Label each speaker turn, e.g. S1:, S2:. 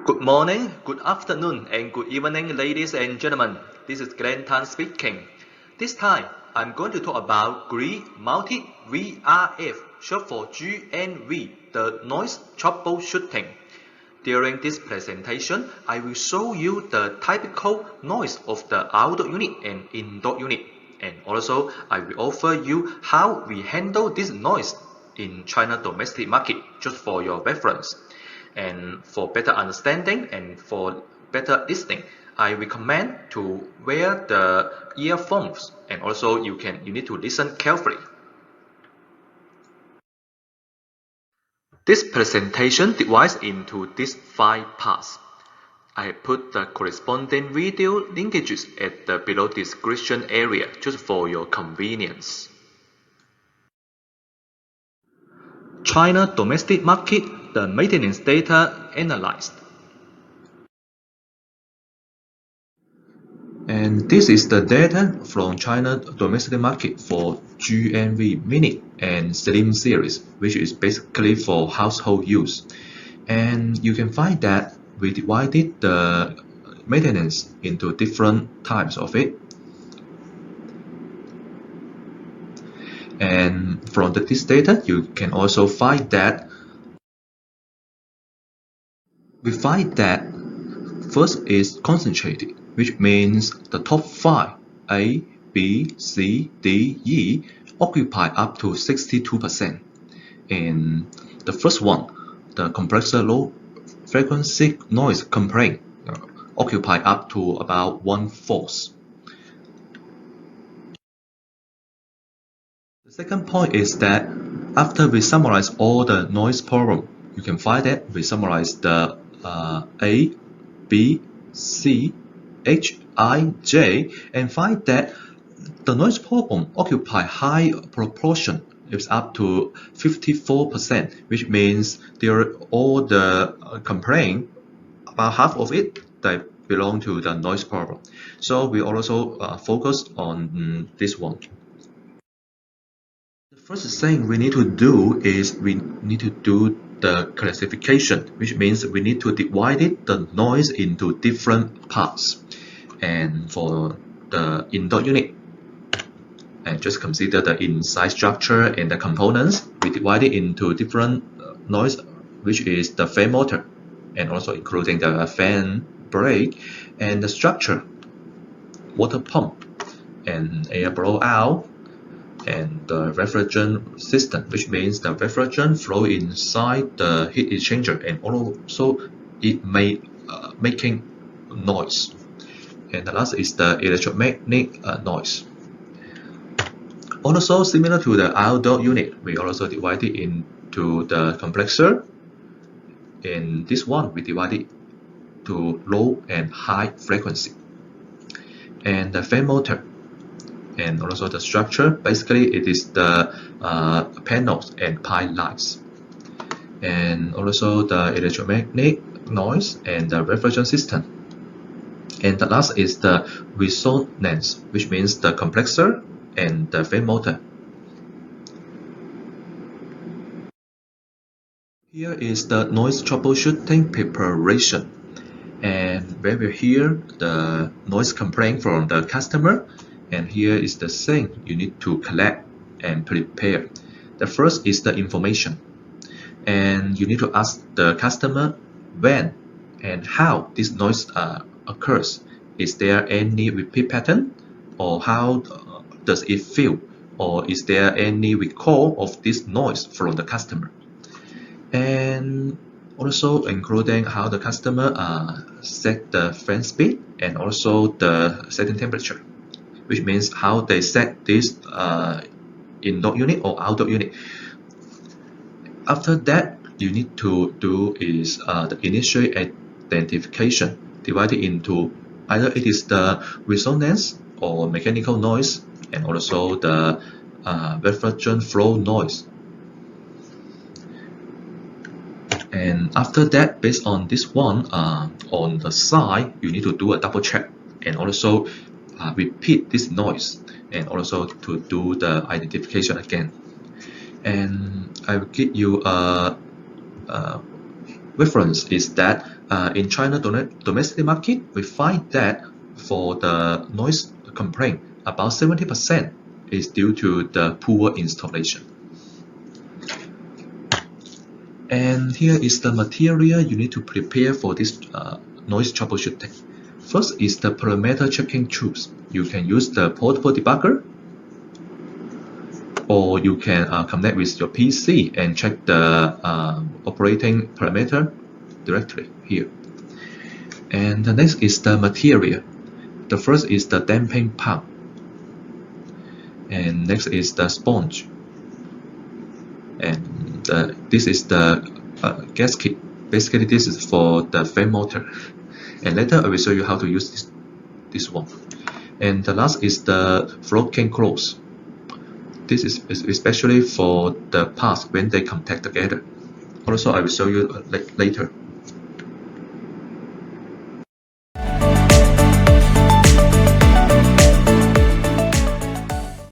S1: Good morning, good afternoon, and good evening, ladies and gentlemen. This is Glenn Tan speaking. This time, I'm going to talk about GRI Multi VRF, short for GMV, the noise troubleshooting. During this presentation, I will show you the typical noise of the outdoor unit and indoor unit. And also, I will offer you how we handle this noise in China domestic market, just for your reference. And for better understanding and for better listening, I recommend to wear the earphones, and also you need to listen carefully. This presentation divides into these 5 parts. I put the corresponding video linkages at the below description area just for your convenience. China domestic market, the maintenance data analyzed. And this is the data from China domestic market for GMV Mini and Slim series, which is basically for household use. And you can find that we divided the maintenance into different types of it. And from this data, you can also find that first is concentrated, which means the top 5, A, B, C, D, E, occupy up to 62%. And the first one, the compressor low frequency noise complaint, occupy up to about 1/4. The second point is that after we summarize all the noise problem, you can find that we summarize the A, B, C, H, I, J, and find that the noise problem occupy high proportion. It's up to 54%, which means all the complaint, about half of it, they belong to the noise problem. So we also focus on this one. The first thing we need to do is we need to do the classification, which means we need to divide the noise into different parts. And for the indoor unit, and just consider the inside structure and the components, we divide it into different noise, which is the fan motor, and also including the fan brake, and the structure, water pump, and air blowout, and the refrigerant system, which means the refrigerant flow inside the heat exchanger, and also it may making noise. And the last is the electromagnetic noise. Also, similar to the outdoor unit, we also divide it into the compressor. In this one, we divide it to low and high frequency. And the fan motor, and also the structure, basically it is the panels and pile lights. And also the electromagnetic noise and the refrigerant system. And the last is the resonance, which means the compressor and the fan motor. Here is the noise troubleshooting preparation. And where we hear the noise complaint from the customer, and here is the thing you need to collect and prepare. The first is the information. And you need to ask the customer when and how this noise occurs. Is there any repeat pattern, or how does it feel, or is there any recall of this noise from the customer? And also including how the customer set the fan speed, and also the setting temperature, which means how they set this indoor unit or outdoor unit. After that, you need to do is the initial identification, divided into either it is the resonance or mechanical noise, and also the refrigerant flow noise. And after that, based on this one, on the side, you need to do a double check, and also repeat this noise, and also to do the identification again. And I will give you a reference is that in China domestic market, we find that for the noise complaint, about 70% is due to the poor installation. And here is the material you need to prepare for this noise troubleshooting. First is the parameter checking tools. You can use the portable debugger, or you can connect with your PC and check the operating parameter directly here. And the next is the material. The first is the damping pump, and next is the sponge, and this is the gasket. Basically, this is for the fan motor, and later I will show you how to use this one. And the last is the flocking close. This is especially for the parts when they contact together. Also, I will show you later.